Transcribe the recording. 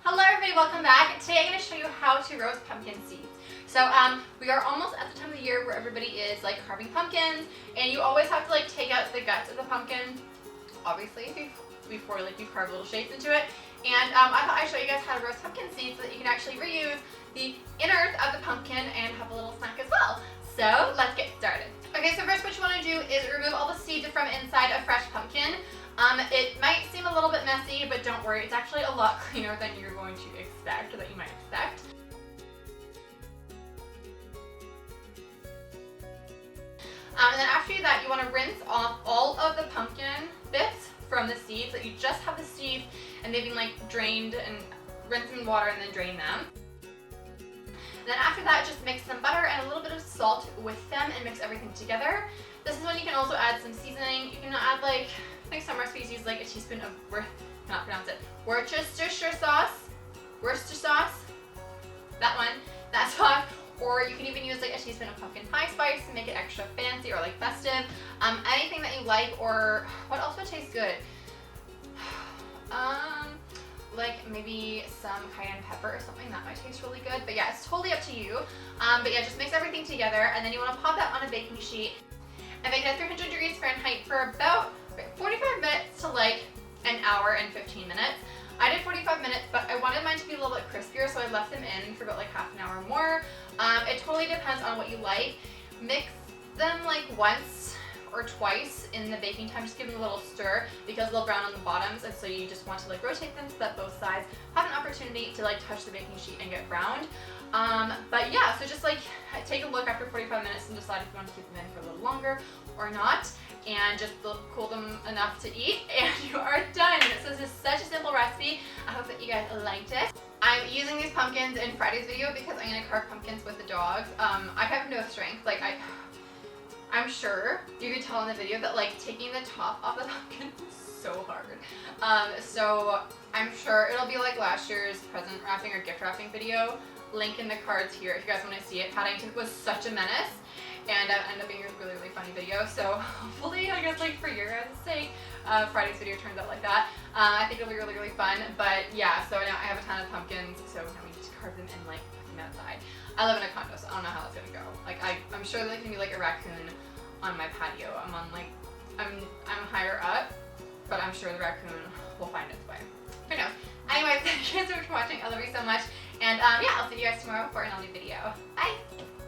Hello everybody, welcome back. Today I'm going to show you how to roast pumpkin seeds. So we are almost at the time of the year where everybody is like carving pumpkins, and you always have to like take out the guts of the pumpkin, obviously, before like you carve little shapes into it. And I thought I'd show you guys how to roast pumpkin seeds so that you can actually reuse the innards of the pumpkin and have a little snack as well. So let's get started. Okay, so first what you want to do is remove all the seeds from inside a fresh pumpkin. It might seem a little bit messy, but don't worry, it's actually a lot cleaner than you're going to expect, or that you might expect. And then after that, you want to rinse off all of the pumpkin bits from the seeds, so that you just have the seeds and they've been like drained and rinsed in water and then drain them. And then after that, just mix some butter and a little bit of salt with them and mix everything together. This is when you can also add some seasoning. You can add like, I think some recipes use like a teaspoon of, Worcestershire sauce, that one, that sauce. Or you can even use like a teaspoon of pumpkin pie spice to make it extra fancy or like festive. Anything that you like, or what else would taste good? Like maybe some cayenne pepper or something, that might taste really good. But yeah, it's totally up to you. But yeah, just mix everything together, and then you want to pop that on a baking sheet and bake it at 300 degrees Fahrenheit for about 45 minutes to like an hour and 15 minutes. I did 45 minutes, but I wanted mine to be a little bit crispier, so I left them in for about like half an hour more. It totally depends on what you like. Mix them like once or twice in the baking time, just give them a little stir because they'll brown on the bottoms, and so you just want to like rotate them so that both sides have an opportunity to like touch the baking sheet and get browned. But yeah, so just like take a look after 45 minutes and decide if you want to keep them in for a little longer or not, and just cool them enough to eat, and you are done. So this is such a simple recipe. I hope that you guys liked it. I'm using these pumpkins in Friday's video because I'm going to carve pumpkins with the dogs. I have no strength. Like I'm sure you could tell in the video that like taking the top off the pumpkin is so hard. So I'm sure it'll be like last year's present wrapping or gift wrapping video. Link in the cards here if you guys want to see it. Paddington was such a menace, and it ended up being a really, really funny video. So hopefully, I guess like for your guys' sake, Friday's video turns out like that. I think it'll be really, really fun. But yeah, so now I have a ton of pumpkins, so now we need to carve them and like put them outside. I live in a condo, so I don't know how that's gonna go. Like I'm sure there can be like a raccoon on my patio. I'm higher up, but I'm sure the raccoon will find its way. Who knows? Anyways, thank you guys so much for watching. I love you so much. And yeah, I'll see you guys tomorrow for another video. Bye!